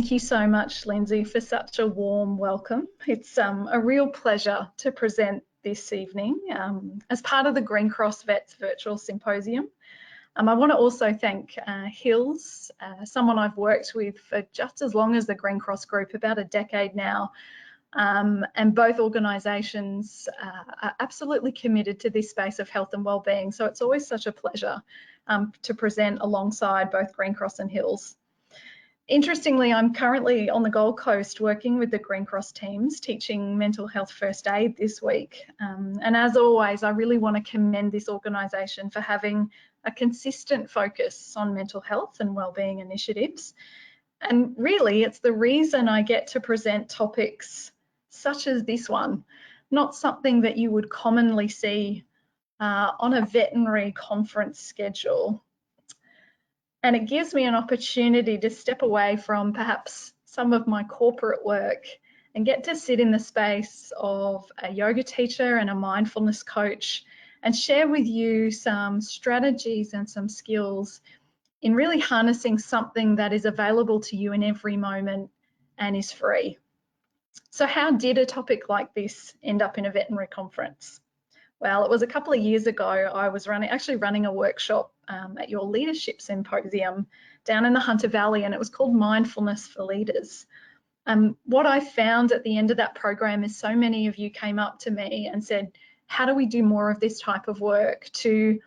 Thank you so much, Lindsay, for such a warm welcome. It's a real pleasure to present this evening as part of the Green Cross Vets Virtual Symposium. I want to also thank Hills, someone I've worked with for just as long as the Green Cross Group, about a decade now. And both organisations are absolutely committed to this space of health and wellbeing. So it's always such a pleasure to present alongside both Green Cross and Hills. Interestingly, I'm currently on the Gold Coast working with the Green Cross teams, teaching mental health first aid this week. And as always, I really want to commend this organisation for having a consistent focus on mental health and wellbeing initiatives. And really, it's the reason I get to present topics such as this one, not something that you would commonly see on a veterinary conference schedule. And it gives me an opportunity to step away from perhaps some of my corporate work and get to sit in the space of a yoga teacher and a mindfulness coach and share with you some strategies and some skills in really harnessing something that is available to you in every moment and is free. So how did a topic like this end up in a veterinary conference? Well, it was a couple of years ago. I was actually running a workshop at your leadership symposium down in the Hunter Valley, and it was called Mindfulness for Leaders. What I found at the end of that program is so many of you came up to me and said, how do we do more of this type of work to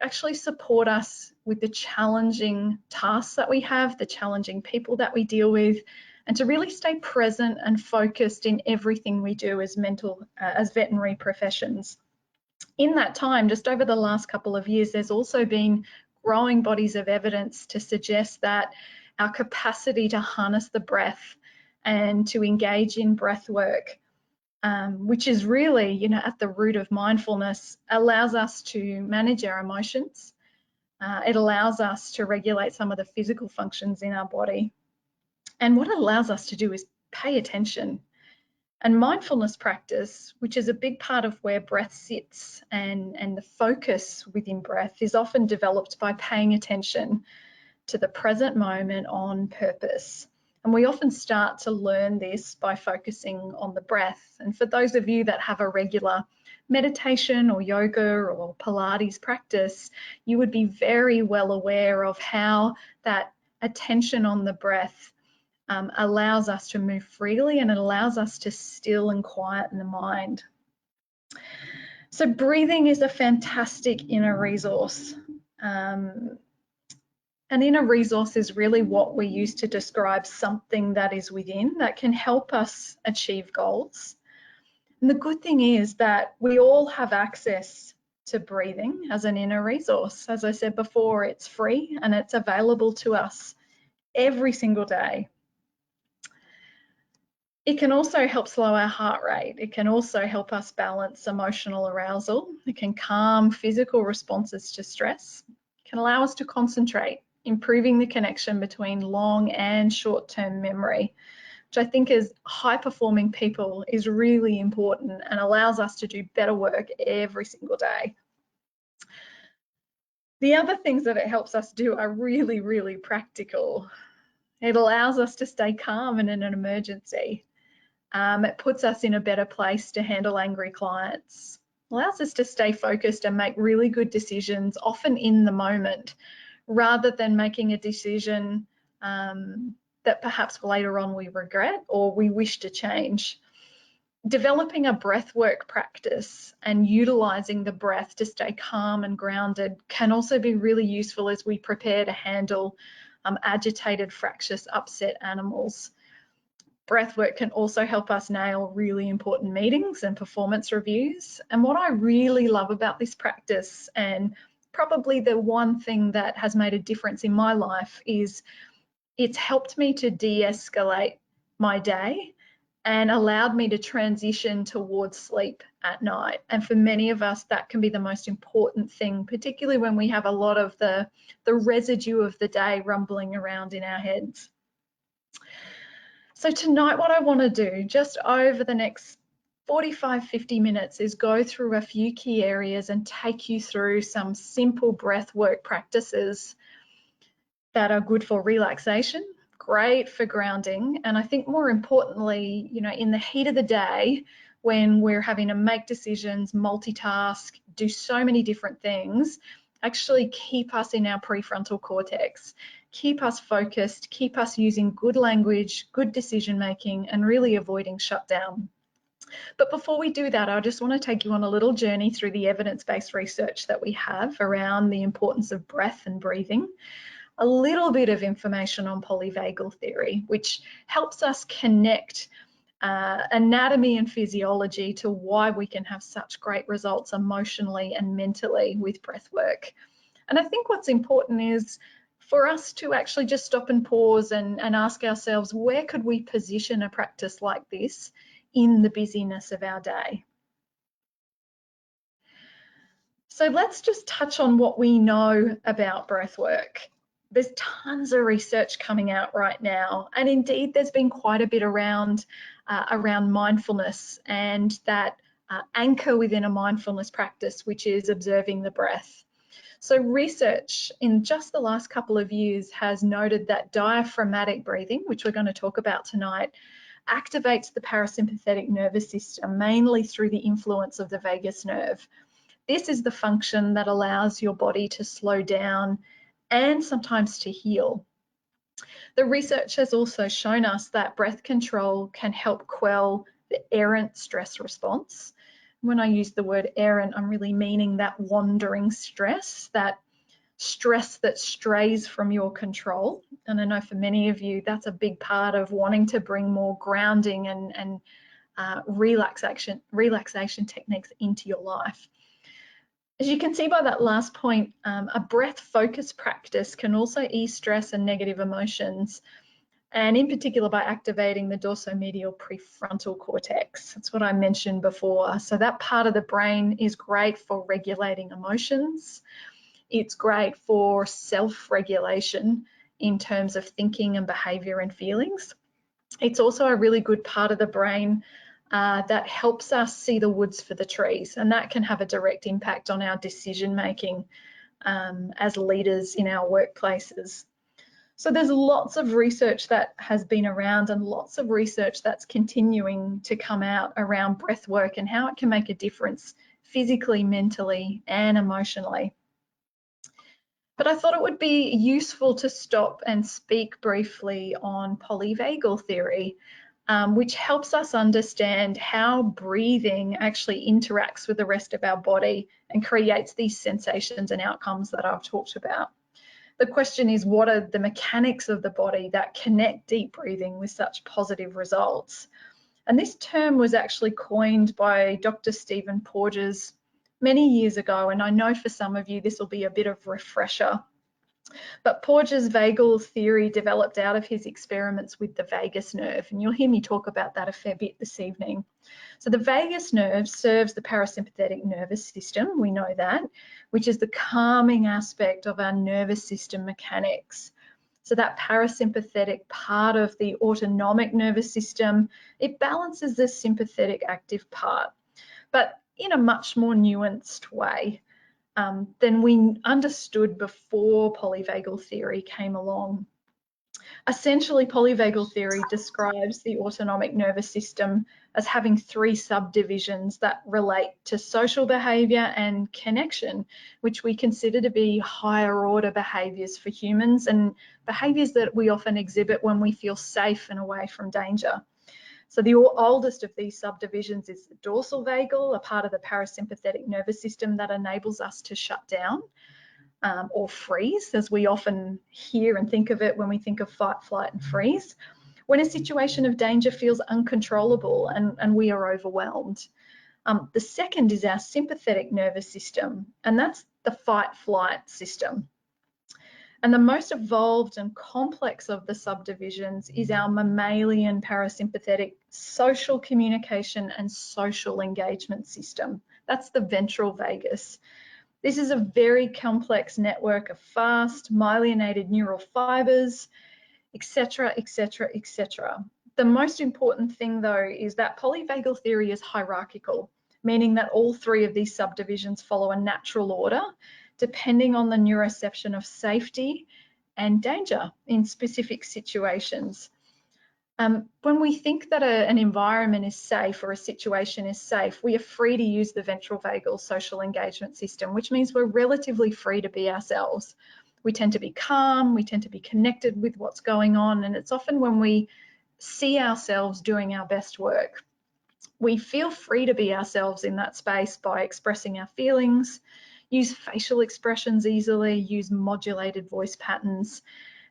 actually support us with the challenging tasks that we have, the challenging people that we deal with, and to really stay present and focused in everything we do as veterinary professions. In that time, just over the last couple of years, there's also been growing bodies of evidence to suggest that our capacity to harness the breath and to engage in breath work, which is really, at the root of mindfulness, allows us to manage our emotions. It allows us to regulate some of the physical functions in our body. And what it allows us to do is pay attention. And mindfulness practice, which is a big part of where breath sits and the focus within breath, is often developed by paying attention to the present moment on purpose. And we often start to learn this by focusing on the breath. And for those of you that have a regular meditation or yoga or Pilates practice, you would be very well aware of how that attention on the breath allows us to move freely, and it allows us to still and quieten the mind. So breathing is a fantastic inner resource. An inner resource is really what we use to describe something that is within that can help us achieve goals. And the good thing is that we all have access to breathing as an inner resource. As I said before, it's free and it's available to us every single day. It can also help slow our heart rate. It can also help us balance emotional arousal. It can calm physical responses to stress. It can allow us to concentrate, improving the connection between long and short-term memory, which I think as high-performing people is really important and allows us to do better work every single day. The other things that it helps us do are really, really practical. It allows us to stay calm in an emergency. It puts us in a better place to handle angry clients. It allows us to stay focused and make really good decisions, often in the moment, rather than making a decision that perhaps later on we regret or we wish to change. Developing a breathwork practice and utilising the breath to stay calm and grounded can also be really useful as we prepare to handle agitated, fractious, upset animals. Breathwork can also help us nail really important meetings and performance reviews. And what I really love about this practice, and probably the one thing that has made a difference in my life, is it's helped me to de-escalate my day and allowed me to transition towards sleep at night. And for many of us, that can be the most important thing, particularly when we have a lot of the residue of the day rumbling around in our heads. So tonight, what I want to do just over the next 45-50 minutes is go through a few key areas and take you through some simple breath work practices that are good for relaxation, great for grounding. And I think more importantly, you know, in the heat of the day, when we're having to make decisions, multitask, do so many different things, actually keep us in our prefrontal cortex, keep us focused, keep us using good language, good decision making, and really avoiding shutdown. But before we do that, I just want to take you on a little journey through the evidence-based research that we have around the importance of breath and breathing, a little bit of information on polyvagal theory, which helps us connect anatomy and physiology to why we can have such great results emotionally and mentally with breath work. And I think what's important is for us to actually just stop and pause and ask ourselves, where could we position a practice like this in the busyness of our day? So let's just touch on what we know about breath work. There's tons of research coming out right now, and indeed there's been quite a bit around mindfulness and that anchor within a mindfulness practice, which is observing the breath. So research in just the last couple of years has noted that diaphragmatic breathing, which we're going to talk about tonight, activates the parasympathetic nervous system, mainly through the influence of the vagus nerve. This is the function that allows your body to slow down and sometimes to heal. The research has also shown us that breath control can help quell the errant stress response. When I use the word errant, I'm really meaning that wandering stress, that stress that strays from your control. And I know for many of you, that's a big part of wanting to bring more grounding and relaxation techniques into your life. As you can see by that last point, a breath focus practice can also ease stress and negative emotions, and in particular by activating the dorsomedial prefrontal cortex. That's what I mentioned before. So that part of the brain is great for regulating emotions. It's great for self-regulation in terms of thinking and behavior and feelings. It's also a really good part of the brain that helps us see the woods for the trees, and that can have a direct impact on our decision making as leaders in our workplaces. So there's lots of research that has been around and lots of research that's continuing to come out around breath work and how it can make a difference physically, mentally, and emotionally. But I thought it would be useful to stop and speak briefly on polyvagal theory, which helps us understand how breathing actually interacts with the rest of our body and creates these sensations and outcomes that I've talked about. The question is, what are the mechanics of the body that connect deep breathing with such positive results? And this term was actually coined by Dr. Stephen Porges many years ago, and I know for some of you this will be a bit of a refresher. But Porges' vagal theory developed out of his experiments with the vagus nerve, and you'll hear me talk about that a fair bit this evening. So the vagus nerve serves the parasympathetic nervous system, we know that, which is the calming aspect of our nervous system mechanics. So that parasympathetic part of the autonomic nervous system, it balances the sympathetic active part, but in a much more nuanced way than we understood before polyvagal theory came along. Essentially, polyvagal theory describes the autonomic nervous system as having three subdivisions that relate to social behaviour and connection, which we consider to be higher order behaviours for humans and behaviours that we often exhibit when we feel safe and away from danger. So the oldest of these subdivisions is the dorsal vagal, a part of the parasympathetic nervous system that enables us to shut down or freeze, as we often hear and think of it when we think of fight, flight, and freeze, when a situation of danger feels uncontrollable and we are overwhelmed. The second is our sympathetic nervous system, and that's the fight-flight system. And the most evolved and complex of the subdivisions is our mammalian parasympathetic social communication and social engagement system. That's the ventral vagus. This is a very complex network of fast myelinated neural fibers, etc., etc., etc. The most important thing, though, is that polyvagal theory is hierarchical, meaning that all three of these subdivisions follow a natural order depending on the neuroception of safety and danger in specific situations. When we think that an environment is safe or a situation is safe, we are free to use the ventral vagal social engagement system, which means we're relatively free to be ourselves. We tend to be calm, we tend to be connected with what's going on, and it's often when we see ourselves doing our best work. We feel free to be ourselves in that space by expressing our feelings, use facial expressions easily, use modulated voice patterns.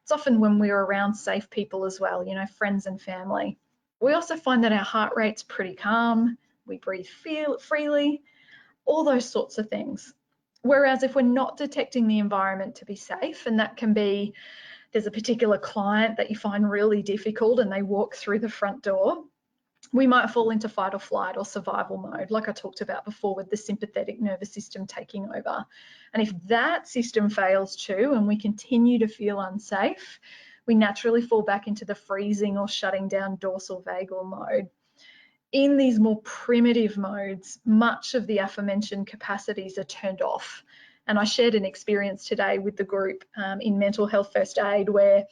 It's often when we're around safe people as well, you know, friends and family. We also find that our heart rate's pretty calm, we breathe freely, all those sorts of things. Whereas if we're not detecting the environment to be safe, and that can be, there's a particular client that you find really difficult and they walk through the front door, we might fall into fight or flight or survival mode, like I talked about before with the sympathetic nervous system taking over. And if that system fails too, and we continue to feel unsafe, we naturally fall back into the freezing or shutting down dorsal vagal mode. In these more primitive modes, much of the aforementioned capacities are turned off. And I shared an experience today with the group in mental health first aid where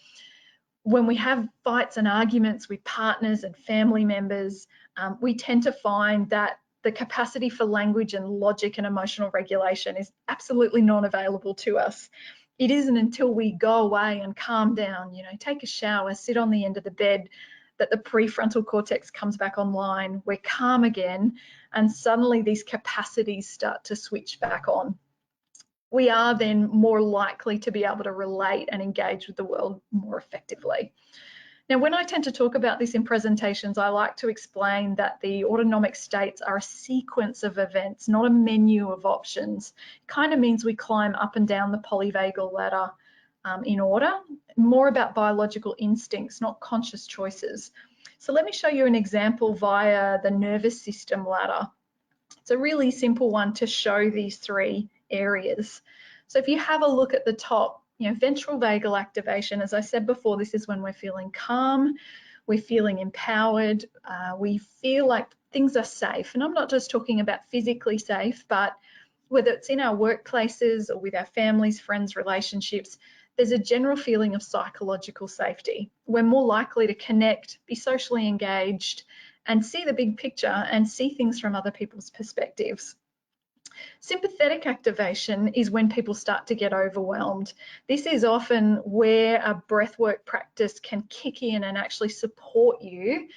when we have fights and arguments with partners and family members, we tend to find that the capacity for language and logic and emotional regulation is absolutely not available to us. It isn't until we go away and calm down, you know, take a shower, sit on the end of the bed, that the prefrontal cortex comes back online, we're calm again, and suddenly these capacities start to switch back on. We are then more likely to be able to relate and engage with the world more effectively. Now, when I tend to talk about this in presentations, I like to explain that the autonomic states are a sequence of events, not a menu of options. It kind of means we climb up and down the polyvagal ladder in order, more about biological instincts, not conscious choices. So let me show you an example via the nervous system ladder. It's a really simple one to show these three areas. So if you have a look at the top, you know, ventral vagal activation, as I said before, this is when we're feeling calm, we're feeling empowered, we feel like things are safe. And I'm not just talking about physically safe, but whether it's in our workplaces or with our families, friends, relationships, there's a general feeling of psychological safety. We're more likely to connect, be socially engaged, and see the big picture and see things from other people's perspectives. Sympathetic activation is when people start to get overwhelmed. This is often where a breathwork practice can kick in and actually support you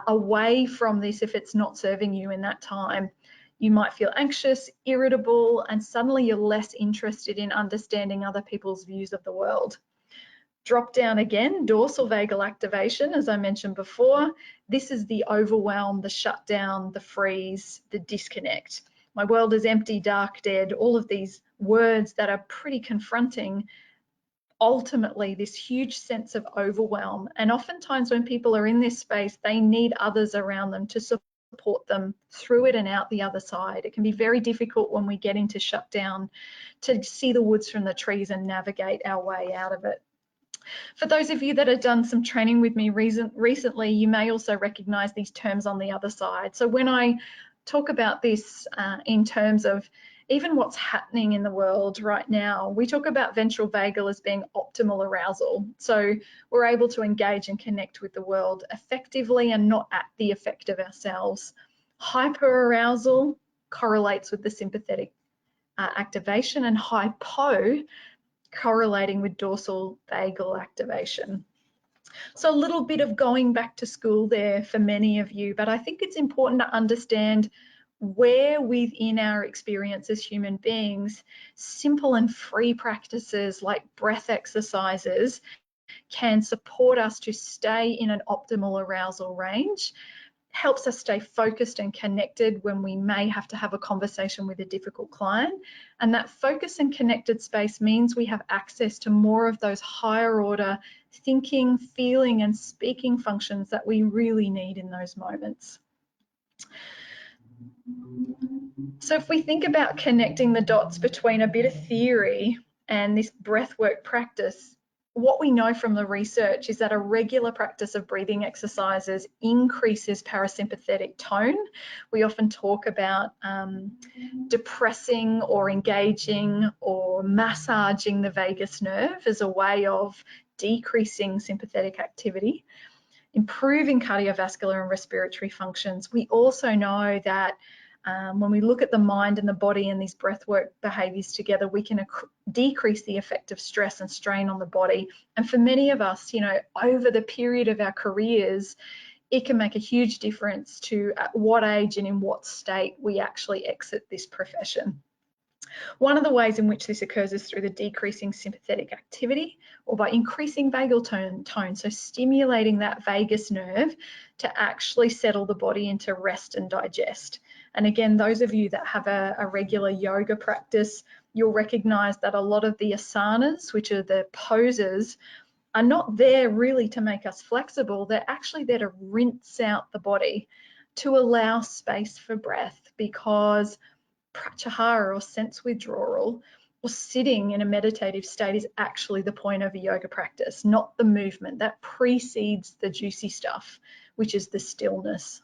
away from this if it's not serving you in that time. You might feel anxious, irritable, and suddenly you're less interested in understanding other people's views of the world. Drop down again, dorsal vagal activation, as I mentioned before. This is the overwhelm, the shutdown, the freeze, the disconnect. My world is empty, dark, dead, all of these words that are pretty confronting. Ultimately, this huge sense of overwhelm. And oftentimes when people are in this space, they need others around them to support them through it and out the other side. It can be very difficult when we get into shutdown to see the woods from the trees and navigate our way out of it. For those of you that have done some training with me recently, you may also recognize these terms on the other side. So when I talk about this in terms of even what's happening in the world right now, we talk about ventral vagal as being optimal arousal. So we're able to engage and connect with the world effectively and not at the effect of ourselves. Hyperarousal correlates with the sympathetic activation, and hypo correlating with dorsal vagal activation. So a little bit of going back to school there for many of you, but I think it's important to understand where within our experience as human beings, simple and free practices like breath exercises can support us to stay in an optimal arousal range, helps us stay focused and connected when we may have to have a conversation with a difficult client. And that focus and connected space means we have access to more of those higher order thinking, feeling, and speaking functions that we really need in those moments. So if we think about connecting the dots between a bit of theory and this breathwork practice, what we know from the research is that a regular practice of breathing exercises increases parasympathetic tone. We often talk about depressing or engaging or massaging the vagus nerve as a way of decreasing sympathetic activity, improving cardiovascular and respiratory functions. We also know that when we look at the mind and the body and these breathwork behaviours together, we can decrease the effect of stress and strain on the body. And for many of us, you know, over the period of our careers, it can make a huge difference to at what age and in what state we actually exit this profession. One of the ways in which this occurs is through the decreasing sympathetic activity or by increasing vagal tone, so stimulating that vagus nerve to actually settle the body into rest and digest. And again, those of you that have a regular yoga practice, you'll recognize that a lot of the asanas, which are the poses, are not there really to make us flexible. They're actually there to rinse out the body, to allow space for breath, because pratyahara, or sense withdrawal, or sitting in a meditative state is actually the point of a yoga practice, not the movement. That precedes the juicy stuff, which is the stillness.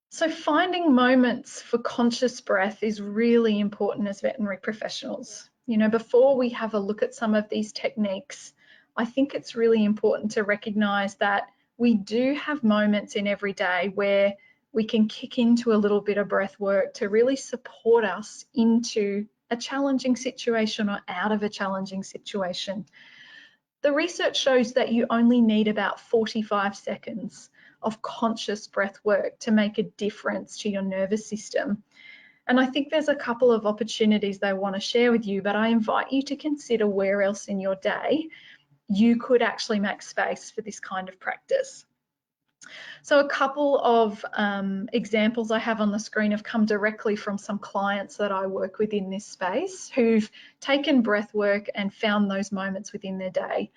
So finding moments for conscious breath is really important as veterinary professionals. You know, before we have a look at some of these techniques, I think it's really important to recognize that we do have moments in every day where we can kick into a little bit of breath work to really support us into a challenging situation or out of a challenging situation. The research shows that you only need about 45 seconds of conscious breath work to make a difference to your nervous system. And I think there's a couple of opportunities that I want to share with you, but I invite you to consider where else in your day you could actually make space for this kind of practice. So a couple of examples I have on the screen have come directly from some clients that I work with in this space who've taken breath work and found those moments within their day.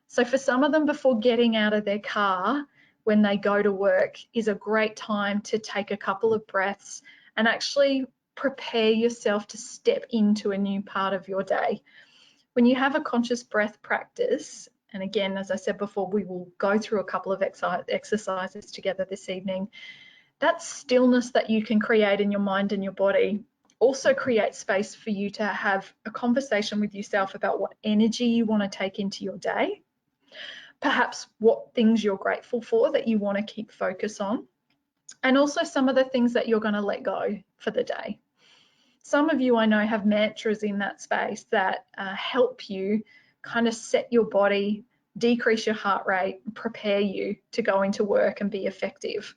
So for some of them, before getting out of their car when they go to work is a great time to take a couple of breaths and actually prepare yourself to step into a new part of your day. When you have a conscious breath practice, and again, as I said before, we will go through a couple of exercises together this evening, that stillness that you can create in your mind and your body also creates space for you to have a conversation with yourself about what energy you want to take into your day, perhaps what things you're grateful for that you want to keep focus on, and also some of the things that you're going to let go for the day. Some of you I know have mantras in that space that help you kind of set your body, decrease your heart rate, prepare you to go into work and be effective.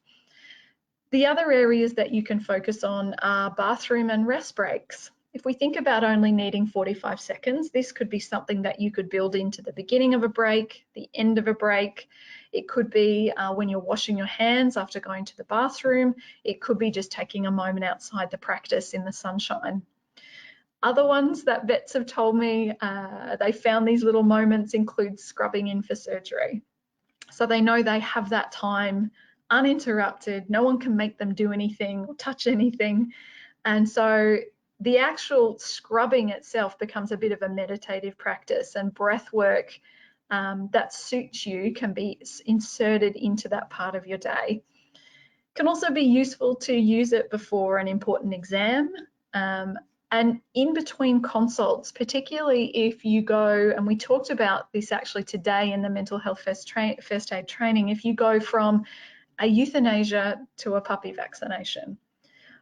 The other areas that you can focus on are bathroom and rest breaks. If we think about only needing 45 seconds, this could be something that you could build into the beginning of a break, the end of a break. It could be when you're washing your hands after going to the bathroom. It could be just taking a moment outside the practice in the sunshine. Other ones that vets have told me they found these little moments include scrubbing in for surgery. So they know they have that time uninterrupted. No one can make them do anything or touch anything. And so the actual scrubbing itself becomes a bit of a meditative practice, and breath work that suits you can be inserted into that part of your day. It can also be useful to use it before an important exam and in between consults, particularly if you go, and we talked about this actually today in the mental health first aid training, if you go from a euthanasia to a puppy vaccination,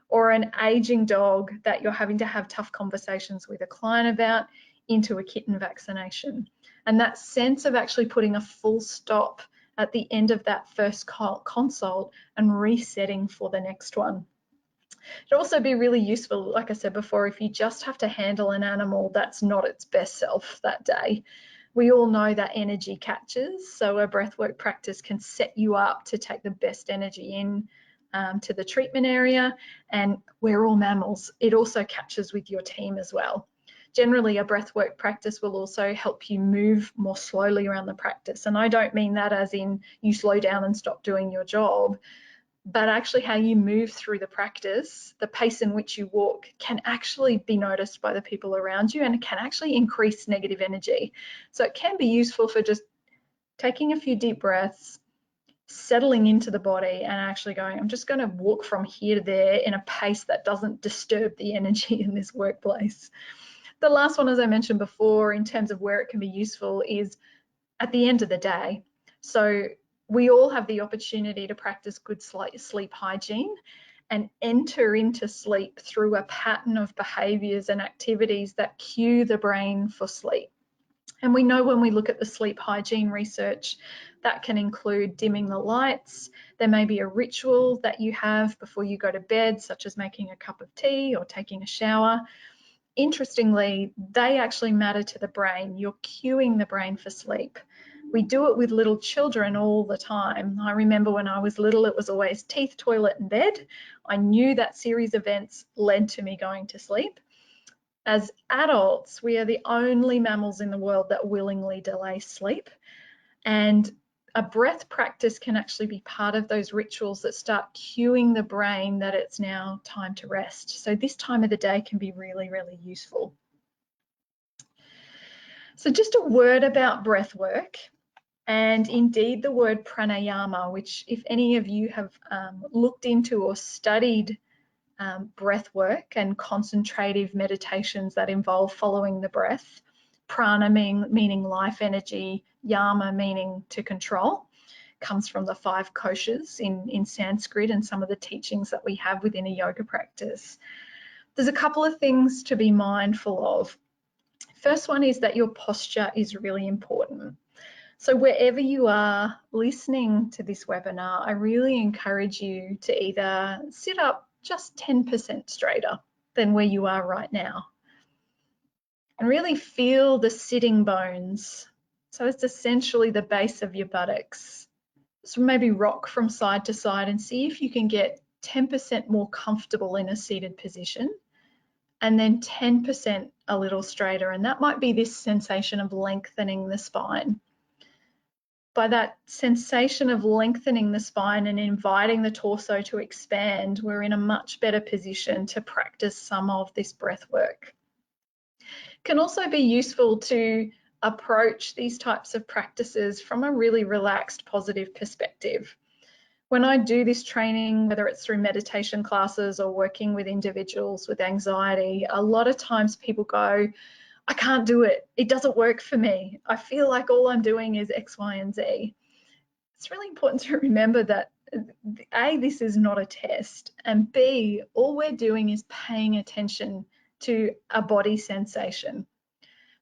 or an aging dog that you're having to have tough conversations with a client about into a kitten vaccination. And that sense of actually putting a full stop at the end of that first consult and resetting for the next one. It'd also be really useful, like I said before, if you just have to handle an animal that's not its best self that day. We all know that energy catches, so a breathwork practice can set you up to take the best energy in to the treatment area, and we're all mammals. It also catches with your team as well. Generally, a breathwork practice will also help you move more slowly around the practice, and I don't mean that as in you slow down and stop doing your job. but actually how you move through the practice, the pace in which you walk, can actually be noticed by the people around you, and it can actually increase negative energy. So it can be useful for just taking a few deep breaths, settling into the body, and actually going, I'm just going to walk from here to there in a pace that doesn't disturb the energy in this workplace. The last one, as I mentioned before, in terms of where it can be useful, is at the end of the day. So we all have the opportunity to practice good sleep hygiene and enter into sleep through a pattern of behaviours and activities that cue the brain for sleep. And we know when we look at the sleep hygiene research, that can include dimming the lights. There may be a ritual that you have before you go to bed, such as making a cup of tea or taking a shower. Interestingly, they actually matter to the brain. You're cueing the brain for sleep. We do it with little children all the time. I remember when I was little, it was always teeth, toilet, and bed. I knew that series of events led to me going to sleep. As adults, we are the only mammals in the world that willingly delay sleep. And a breath practice can actually be part of those rituals that start cueing the brain that it's now time to rest. So this time of the day can be really, really useful. So just a word about breath work, and indeed the word pranayama, which if any of you have looked into or studied breath work and concentrative meditations that involve following the breath, prana meaning life energy, yama meaning to control, comes from the 5 koshas in Sanskrit and some of the teachings that we have within a yoga practice. There's a couple of things to be mindful of. First one is that your posture is really important. So wherever you are listening to this webinar, I really encourage you to either sit up just 10% straighter than where you are right now, and really feel the sitting bones. So it's essentially the base of your buttocks. So maybe rock from side to side and see if you can get 10% more comfortable in a seated position, and then 10% a little straighter. And that might be this sensation of lengthening the spine. By that sensation of lengthening the spine and inviting the torso to expand, we're in a much better position to practice some of this breath work. It can also be useful to approach these types of practices from a really relaxed, positive perspective. When I do this training, whether it's through meditation classes or working with individuals with anxiety, a lot of times people go, I can't do it. It doesn't work for me. I feel like all I'm doing is X, Y, and Z. It's really important to remember that A, this is not a test, and B, all we're doing is paying attention to a body sensation.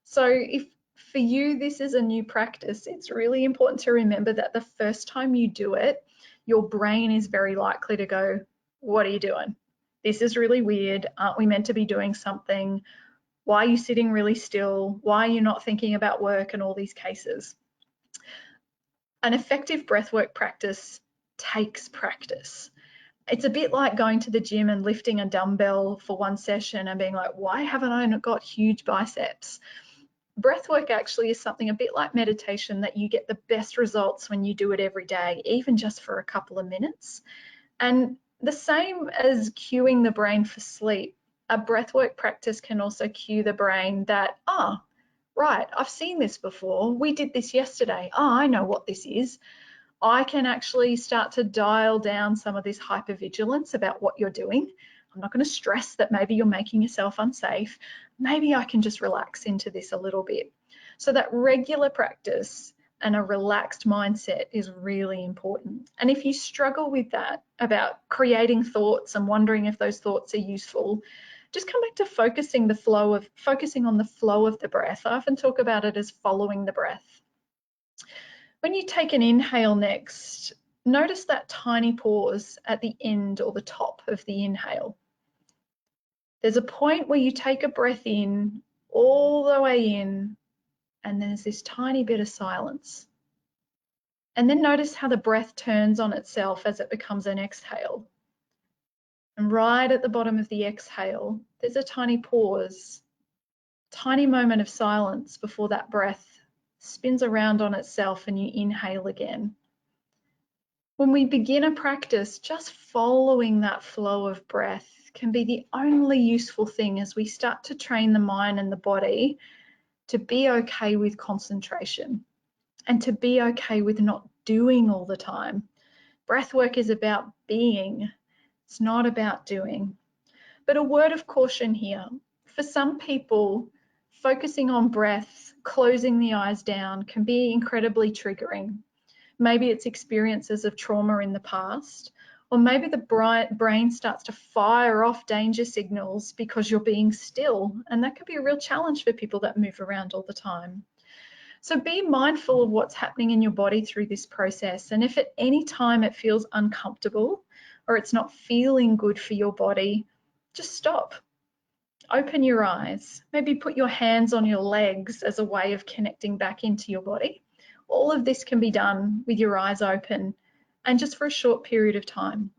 So if for you this is a new practice, it's really important to remember that the first time you do it, your brain is very likely to go, what are you doing? This is really weird. Aren't we meant to be doing something? Why are you sitting really still? Why are you not thinking about work and all these cases? An effective breathwork practice takes practice. It's a bit like going to the gym and lifting a dumbbell for one session and being like, why haven't I got huge biceps? Breathwork actually is something a bit like meditation, that you get the best results when you do it every day, even just for a couple of minutes. And the same as cueing the brain for sleep, a breathwork practice can also cue the brain that, right, I've seen this before. We did this yesterday. I know what this is. I can actually start to dial down some of this hypervigilance about what you're doing. I'm not going to stress that maybe you're making yourself unsafe. Maybe I can just relax into this a little bit. So that regular practice and a relaxed mindset is really important. And if you struggle with that, about creating thoughts and wondering if those thoughts are useful, just come back to focusing on the flow of the breath. I often talk about it as following the breath. When you take an inhale next, notice that tiny pause at the end or the top of the inhale. There's a point where you take a breath in, all the way in, and there's this tiny bit of silence. And then notice how the breath turns on itself as it becomes an exhale. And right at the bottom of the exhale, there's a tiny pause, tiny moment of silence before that breath spins around on itself and you inhale again. When we begin a practice, just following that flow of breath can be the only useful thing as we start to train the mind and the body to be okay with concentration and to be okay with not doing all the time. Breath work is about being, it's not about doing. But a word of caution here. For some people, focusing on breath, closing the eyes down can be incredibly triggering. Maybe it's experiences of trauma in the past, or maybe the brain starts to fire off danger signals because you're being still, and that can be a real challenge for people that move around all the time. So be mindful of what's happening in your body through this process, and if at any time it feels uncomfortable or it's not feeling good for your body, just stop. Open your eyes, maybe put your hands on your legs as a way of connecting back into your body. All of this can be done with your eyes open and just for a short period of time.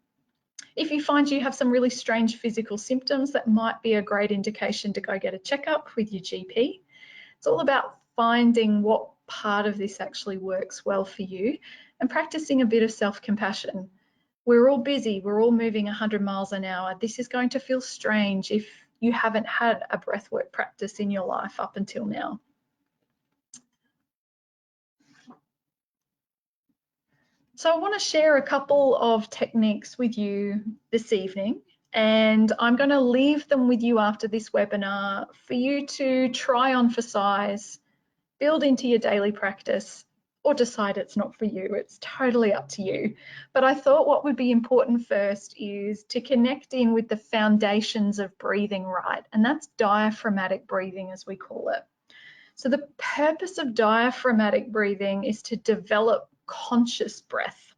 If you find you have some really strange physical symptoms, that might be a great indication to go get a checkup with your GP. It's all about finding what part of this actually works well for you and practicing a bit of self-compassion. We're all busy, we're all moving 100 miles an hour. This is going to feel strange if you haven't had a breathwork practice in your life up until now. So I want to share a couple of techniques with you this evening, and I'm going to leave them with you after this webinar for you to try on for size, build into your daily practice, or decide it's not for you. It's totally up to you. But I thought what would be important first is to connect in with the foundations of breathing right, and that's diaphragmatic breathing, as we call it. So the purpose of diaphragmatic breathing is to develop conscious breath,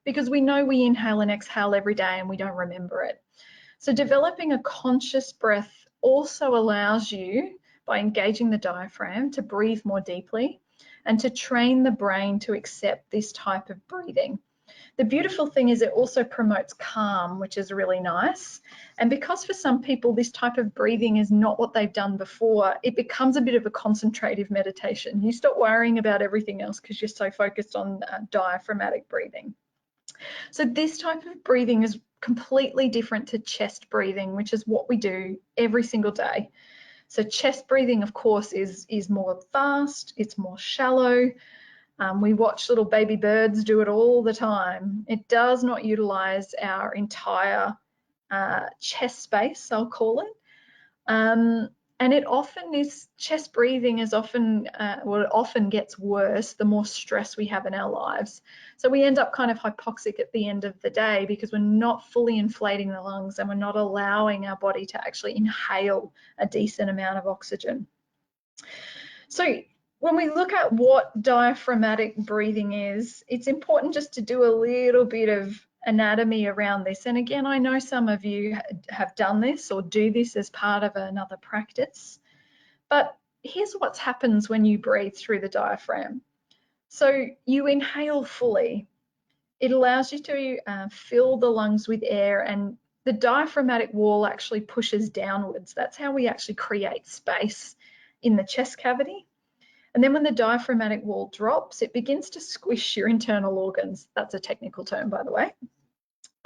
because we know we inhale and exhale every day and we don't remember it. So developing a conscious breath also allows you, by engaging the diaphragm, to breathe more deeply and to train the brain to accept this type of breathing. The beautiful thing is it also promotes calm, which is really nice. And because for some people this type of breathing is not what they've done before, it becomes a bit of a concentrative meditation. You stop worrying about everything else because you're so focused on diaphragmatic breathing. So this type of breathing is completely different to chest breathing, which is what we do every single day. So chest breathing, of course, is more fast, it's more shallow. We watch little baby birds do it all the time. It does not utilize our entire chest space, I'll call it. And it often is, chest breathing is often, well, it often gets worse the more stress we have in our lives. So we end up kind of hypoxic at the end of the day because we're not fully inflating the lungs and we're not allowing our body to actually inhale a decent amount of oxygen. So when we look at what diaphragmatic breathing is, it's important just to do a little bit of anatomy around this. And again, I know some of you have done this or do this as part of another practice, but here's what happens when you breathe through the diaphragm. So you inhale fully. It allows you to fill the lungs with air, and the diaphragmatic wall actually pushes downwards. That's how we actually create space in the chest cavity. And then when the diaphragmatic wall drops, it begins to squish your internal organs. That's a technical term, by the way.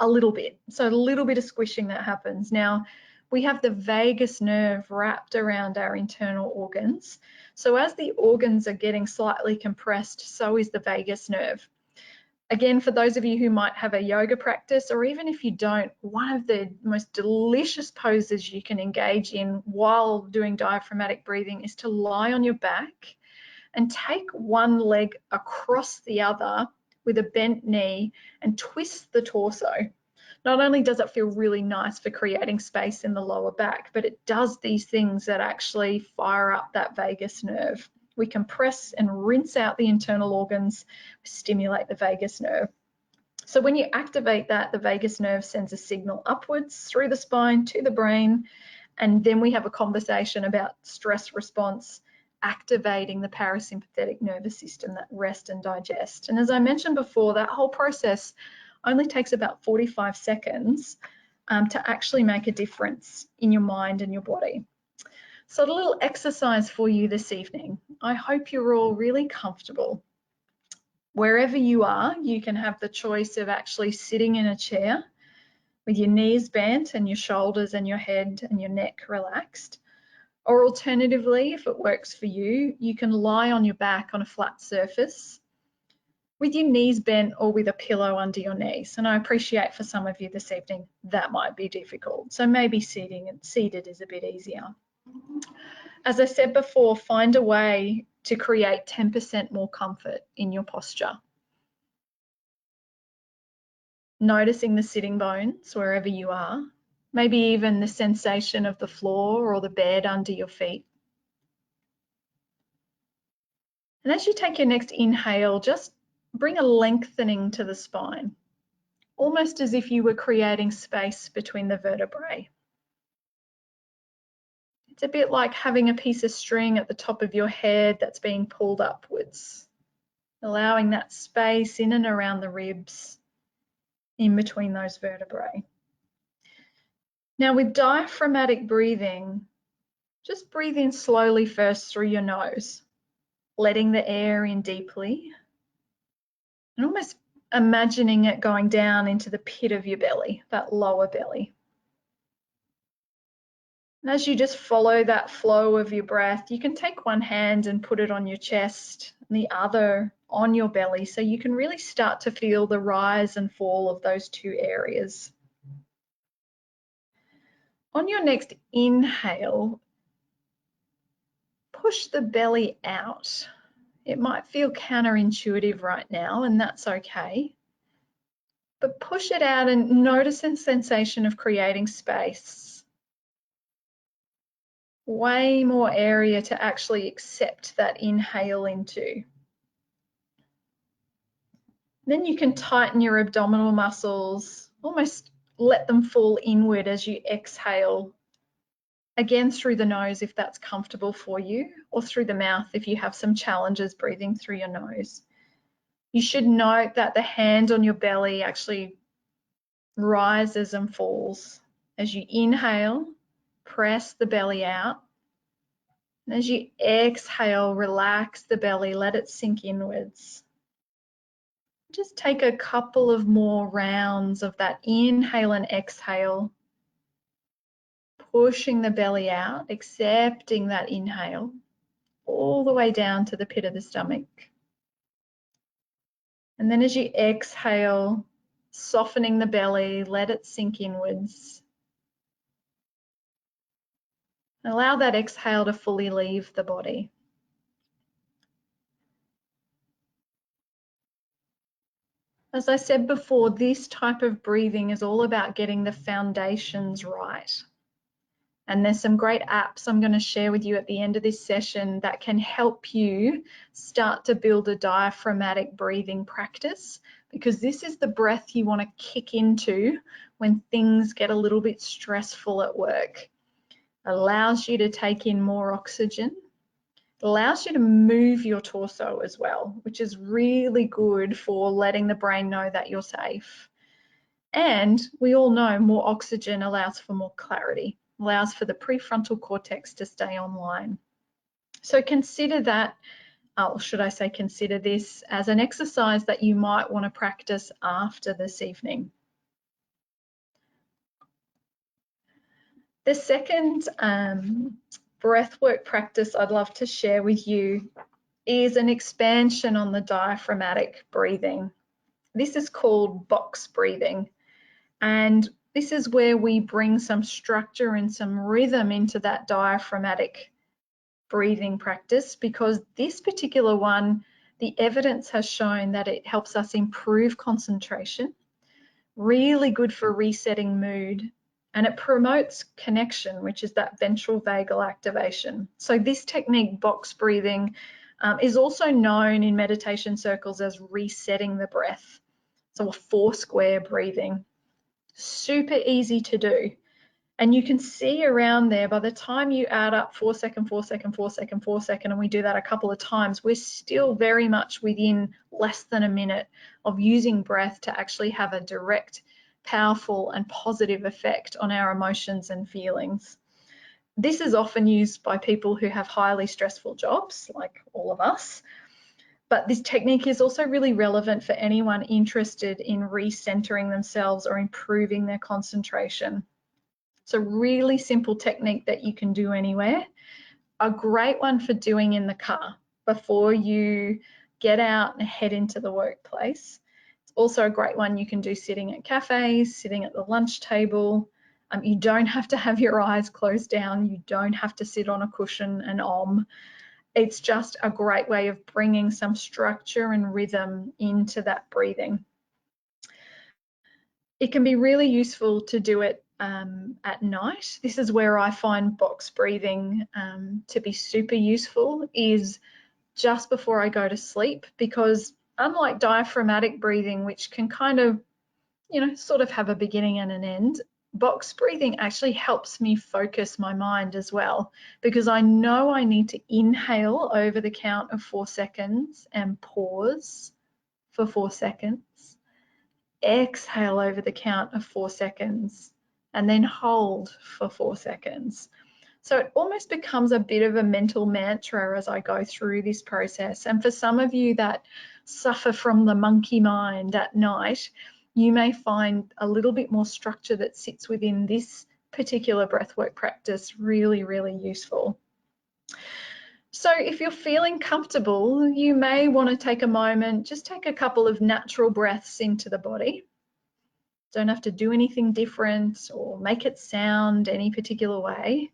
A little bit. So a little bit of squishing that happens. Now, we have the vagus nerve wrapped around our internal organs. So as the organs are getting slightly compressed, so is the vagus nerve. Again, for those of you who might have a yoga practice, or even if you don't, one of the most delicious poses you can engage in while doing diaphragmatic breathing is to lie on your back and take one leg across the other with a bent knee and twist the torso. Not only does it feel really nice for creating space in the lower back, but it does these things that actually fire up that vagus nerve. We compress and rinse out the internal organs, stimulate the vagus nerve. So when you activate that, the vagus nerve sends a signal upwards through the spine to the brain, and then we have a conversation about stress response, activating the parasympathetic nervous system, that rest and digest. And as I mentioned before, that whole process only takes about 45 seconds to actually make a difference in your mind and your body. So a little exercise for you this evening. I hope you're all really comfortable. Wherever you are, you can have the choice of actually sitting in a chair with your knees bent and your shoulders and your head and your neck relaxed. Or alternatively, if it works for you, you can lie on your back on a flat surface with your knees bent or with a pillow under your knees. And I appreciate for some of you this evening that might be difficult. So maybe seated is a bit easier. As I said before, find a way to create 10% more comfort in your posture. Noticing the sitting bones wherever you are, maybe even the sensation of the floor or the bed under your feet. And as you take your next inhale, just bring a lengthening to the spine, almost as if you were creating space between the vertebrae. It's a bit like having a piece of string at the top of your head that's being pulled upwards, allowing that space in and around the ribs, in between those vertebrae. Now with diaphragmatic breathing, just breathe in slowly first through your nose, letting the air in deeply and almost imagining it going down into the pit of your belly, that lower belly. And as you just follow that flow of your breath, you can take one hand and put it on your chest and the other on your belly, so you can really start to feel the rise and fall of those two areas. On your next inhale, push the belly out. It might feel counterintuitive right now, and that's okay. But push it out and notice the sensation of creating space. Way more area to actually accept that inhale into. Then you can tighten your abdominal muscles, almost let them fall inward as you exhale. Again, through the nose if that's comfortable for you, or through the mouth if you have some challenges breathing through your nose. You should note that the hand on your belly actually rises and falls. As you inhale, press the belly out. And as you exhale, relax the belly, let it sink inwards. Just take a couple of more rounds of that inhale and exhale, pushing the belly out, accepting that inhale all the way down to the pit of the stomach. And then as you exhale, softening the belly, let it sink inwards. Allow that exhale to fully leave the body. As I said before, this type of breathing is all about getting the foundations right. And there's some great apps I'm going to share with you at the end of this session that can help you start to build a diaphragmatic breathing practice, because this is the breath you want to kick into when things get a little bit stressful at work. It allows you to take in more oxygen. It allows you to move your torso as well, which is really good for letting the brain know that you're safe. And we all know more oxygen allows for more clarity, allows for the prefrontal cortex to stay online. So consider that, or should I say consider this as an exercise that you might want to practice after this evening. The second breathwork practice I'd love to share with you is an expansion on the diaphragmatic breathing. This is called box breathing, and this is where we bring some structure and some rhythm into that diaphragmatic breathing practice, because this particular one, the evidence has shown that it helps us improve concentration, really good for resetting mood, and it promotes connection, which is that ventral vagal activation. So this technique, box breathing, is also known in meditation circles as resetting the breath. So a 4-square breathing. Super easy to do. And you can see around there, by the time you add up 4 second, 4 second, 4 second, 4 second, and we do that a couple of times, we're still very much within less than a minute of using breath to actually have a direct, powerful and positive effect on our emotions and feelings. This is often used by people who have highly stressful jobs, like all of us, But this technique is also really relevant for anyone interested in recentering themselves or improving their concentration. It's a really simple technique that you can do anywhere. A great one for doing in the car before you get out and head into the workplace. It's also a great one you can do sitting at cafes, sitting at the lunch table. You don't have to have your eyes closed down. You don't have to sit on a cushion and om. It's just a great way of bringing some structure and rhythm into that breathing. It can be really useful to do it at night. This is where I find box breathing to be super useful, is just before I go to sleep, because unlike diaphragmatic breathing, which can kind of, sort of have a beginning and an end, box breathing actually helps me focus my mind as well, because I know I need to inhale over the count of 4 seconds and pause for 4 seconds. Exhale over the count of 4 seconds and then hold for 4 seconds. So it almost becomes a bit of a mental mantra as I go through this process. And for some of you that suffer from the monkey mind at night, you may find a little bit more structure that sits within this particular breathwork practice really, really useful. So if you're feeling comfortable, you may want to take a moment, just take a couple of natural breaths into the body. Don't have to do anything different or make it sound any particular way.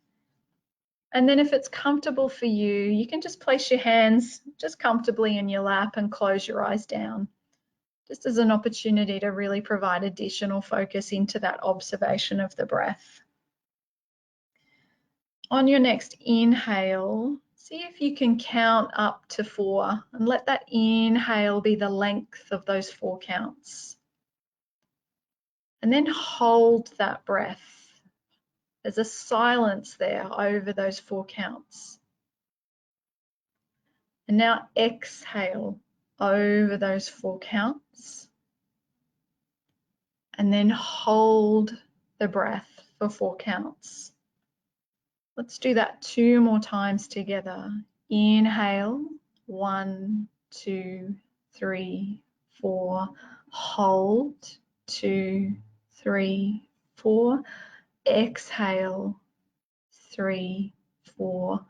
And then if it's comfortable for you, you can just place your hands just comfortably in your lap and close your eyes down, just as an opportunity to really provide additional focus into that observation of the breath. On your next inhale, see if you can count up to 4 and let that inhale be the length of those 4 counts. And then hold that breath. There's a silence there over those 4 counts. And now exhale over those 4 counts. And then hold the breath for 4 counts. Let's do that 2 more times together. Inhale, 1, 2, 3, 4. Hold, 2, 3, 4. Exhale, 3, 4.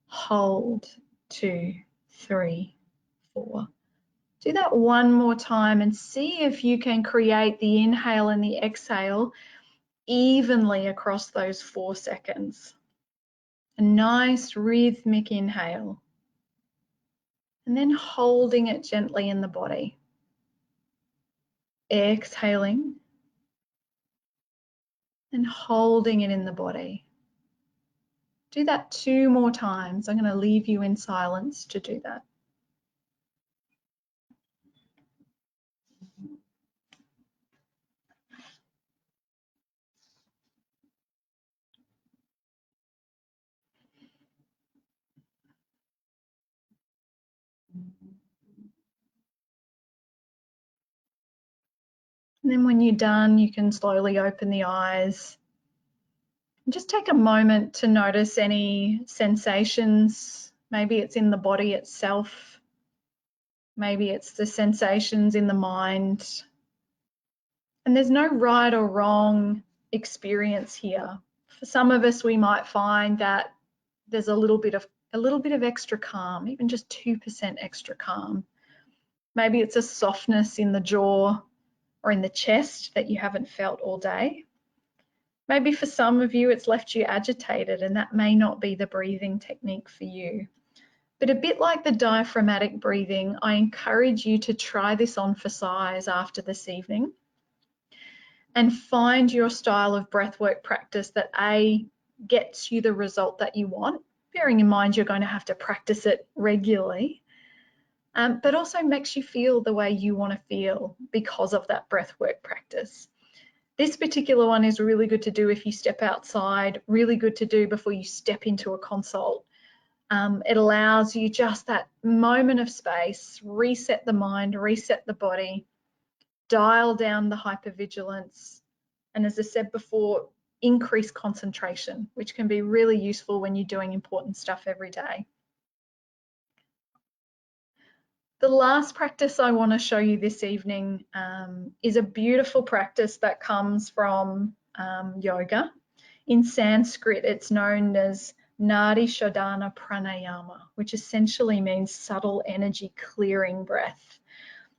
Hold, 2, 3, 4. Do that 1 more time and see if you can create the inhale and the exhale evenly across those 4 seconds. A nice rhythmic inhale, and then holding it gently in the body. Exhaling and holding it in the body. Do that 2 more times. I'm going to leave you in silence to do that. And then when you're done, you can slowly open the eyes. And just take a moment to notice any sensations. Maybe it's in the body itself. Maybe it's the sensations in the mind. And there's no right or wrong experience here. For some of us, we might find that there's a little bit of extra calm, even just 2% extra calm. Maybe it's a softness in the jaw or in the chest that you haven't felt all day. Maybe for some of you, it's left you agitated, and that may not be the breathing technique for you. But a bit like the diaphragmatic breathing, I encourage you to try this on for size after this evening and find your style of breathwork practice that gets you the result that you want, bearing in mind you're going to have to practice it regularly, but also makes you feel the way you want to feel because of that breathwork practice. This particular one is really good to do if you step outside, really good to do before you step into a consult. It allows you just that moment of space, reset the mind, reset the body, dial down the hypervigilance, and as I said before, increase concentration, which can be really useful when you're doing important stuff every day. The last practice I want to show you this evening is a beautiful practice that comes from yoga. In Sanskrit, it's known as Nadi Shodhana Pranayama, which essentially means subtle energy clearing breath.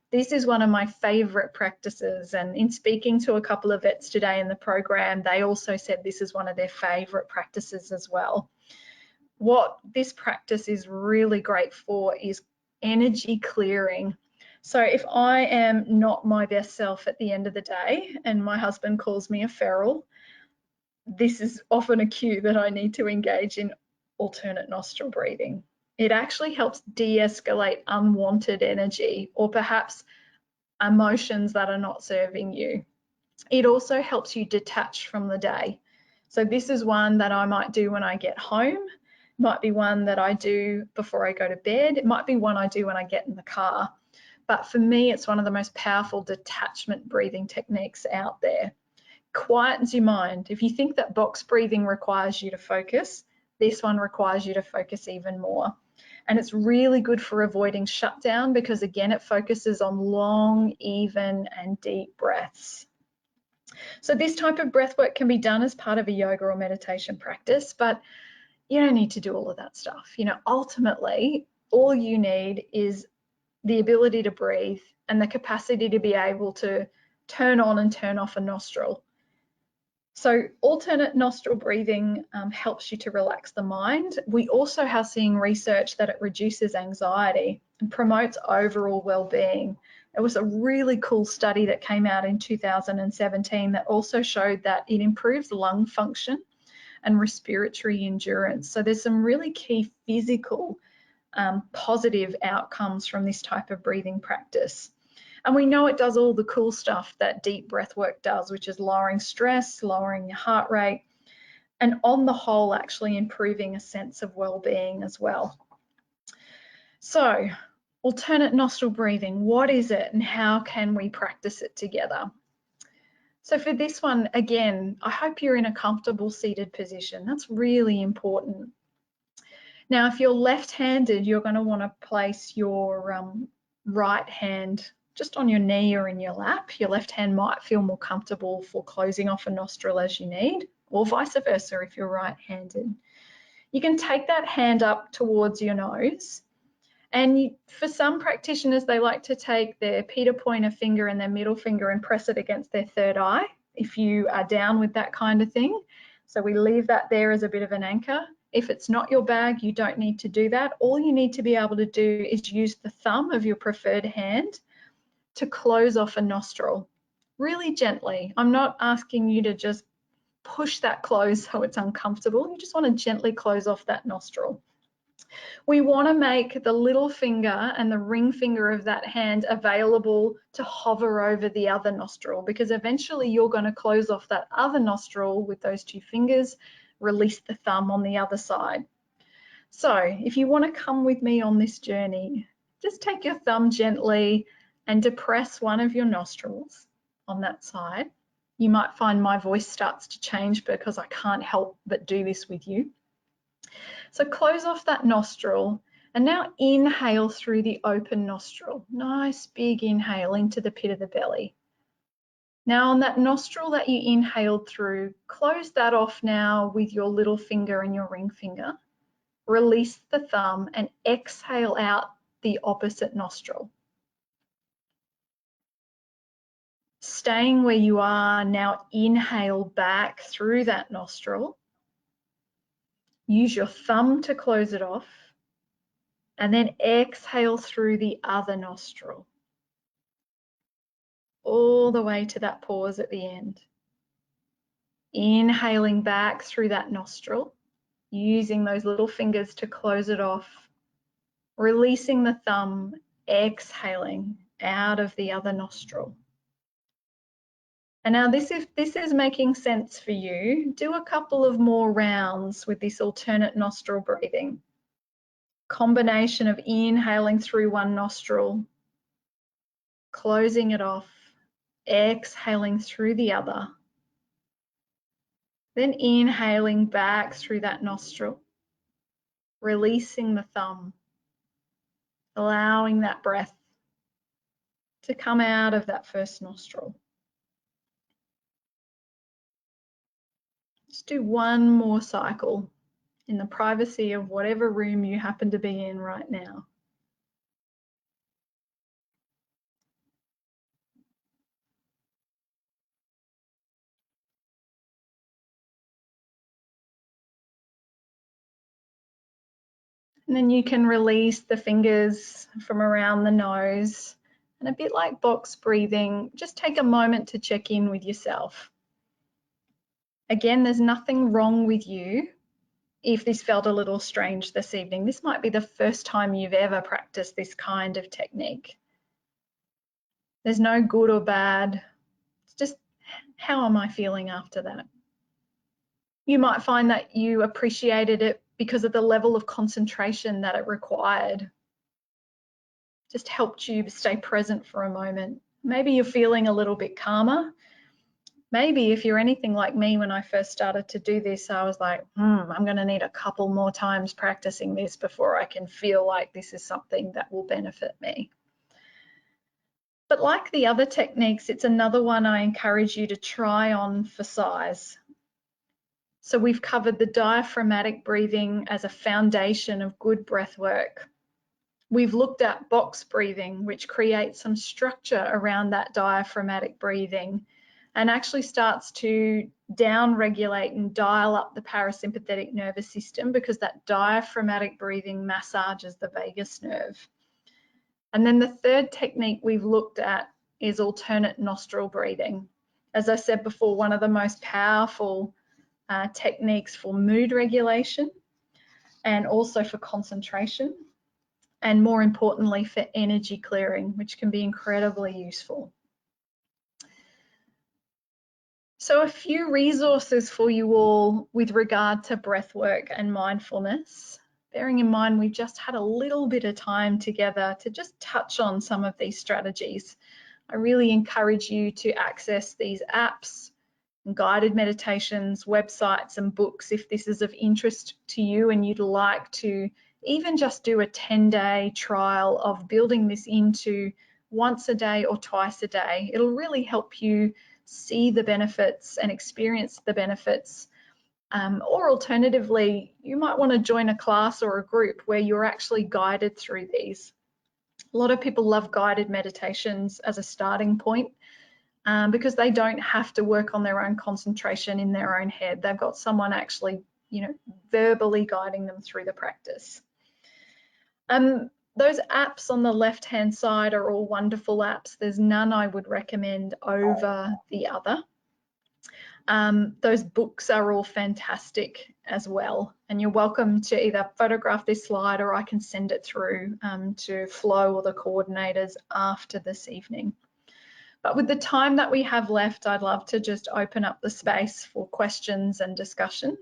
This is one of my favorite practices, and in speaking to a couple of vets today in the program, they also said this is one of their favorite practices as well. What this practice is really great for is energy clearing. So if I am not my best self at the end of the day and my husband calls me a feral, this is often a cue that I need to engage in alternate nostril breathing. It actually helps de-escalate unwanted energy or perhaps emotions that are not serving you. It also helps you detach from the day. So this is one that I might do when I get home. It might be one that I do before I go to bed. It might be one I do when I get in the car. But for me, it's one of the most powerful detachment breathing techniques out there. Quietens your mind. If you think that box breathing requires you to focus, this one requires you to focus even more. And it's really good for avoiding shutdown because, again, it focuses on long, even, and deep breaths. So this type of breath work can be done as part of a yoga or meditation practice, but you don't need to do all of that stuff. You know, ultimately, all you need is the ability to breathe and the capacity to be able to turn on and turn off a nostril. So alternate nostril breathing helps you to relax the mind. We also have seen research that it reduces anxiety and promotes overall well-being. It was a really cool study that came out in 2017 that also showed that it improves lung function and respiratory endurance. So there's some really key physical positive outcomes from this type of breathing practice. And we know it does all the cool stuff that deep breath work does, which is lowering stress, lowering your heart rate, and on the whole, actually improving a sense of well-being as well. So, alternate nostril breathing, what is it and how can we practice it together? So for this one, again, I hope you're in a comfortable seated position. That's really important. Now, if you're left-handed, you're going to want to place your right hand just on your knee or in your lap. Your left hand might feel more comfortable for closing off a nostril as you need, or vice versa if you're right-handed. You can take that hand up towards your nose, and for some practitioners, they like to take their Peter pointer finger and their middle finger and press it against their third eye, if you are down with that kind of thing. So we leave that there as a bit of an anchor. If it's not your bag, you don't need to do that. All you need to be able to do is use the thumb of your preferred hand to close off a nostril, really gently. I'm not asking you to just push that close so it's uncomfortable. You just want to gently close off that nostril. We want to make the little finger and the ring finger of that hand available to hover over the other nostril, because eventually you're going to close off that other nostril with those two fingers, release the thumb on the other side. So if you want to come with me on this journey, just take your thumb gently and depress one of your nostrils on that side. You might find my voice starts to change because I can't help but do this with you. So close off that nostril and now inhale through the open nostril. Nice big inhale into the pit of the belly. Now on that nostril that you inhaled through, close that off now with your little finger and your ring finger. Release the thumb and exhale out the opposite nostril. Staying where you are, now inhale back through that nostril. Use your thumb to close it off, and then exhale through the other nostril, all the way to that pause at the end. Inhaling back through that nostril, using those little fingers to close it off, releasing the thumb, exhaling out of the other nostril. And now if this is making sense for you, do a couple of more rounds with this alternate nostril breathing. Combination of inhaling through one nostril, closing it off, exhaling through the other, then inhaling back through that nostril, releasing the thumb, allowing that breath to come out of that first nostril. Just do one more cycle in the privacy of whatever room you happen to be in right now. And then you can release the fingers from around the nose, and a bit like box breathing, just take a moment to check in with yourself. Again, there's nothing wrong with you if this felt a little strange this evening. This might be the first time you've ever practiced this kind of technique. There's no good or bad. It's just, how am I feeling after that? You might find that you appreciated it because of the level of concentration that it required. Just helped you stay present for a moment. Maybe you're feeling a little bit calmer. Maybe if you're anything like me, when I first started to do this, I was like, I'm going to need a couple more times practicing this before I can feel like this is something that will benefit me. But like the other techniques, it's another one I encourage you to try on for size. So we've covered the diaphragmatic breathing as a foundation of good breath work. We've looked at box breathing, which creates some structure around that diaphragmatic breathing and actually starts to down-regulate and dial up the parasympathetic nervous system, because that diaphragmatic breathing massages the vagus nerve. And then the third technique we've looked at is alternate nostril breathing. As I said before, one of the most powerful techniques for mood regulation and also for concentration, and more importantly for energy clearing, which can be incredibly useful. So a few resources for you all with regard to breath work and mindfulness, bearing in mind we've just had a little bit of time together to just touch on some of these strategies. I really encourage you to access these apps, guided meditations, websites and books if this is of interest to you and you'd like to even just do a 10-day trial of building this into once a day or twice a day. It'll really help you see the benefits and experience the benefits. Or alternatively, you might want to join a class or a group where you're actually guided through these. A lot of people love guided meditations as a starting point, because they don't have to work on their own concentration in their own head. They've got someone actually, verbally guiding them through the practice. Those apps on the left-hand side are all wonderful apps. There's none I would recommend over the other. Those books are all fantastic as well, and you're welcome to either photograph this slide or I can send it through to Flo or the coordinators after this evening. But with the time that we have left, I'd love to just open up the space for questions and discussion.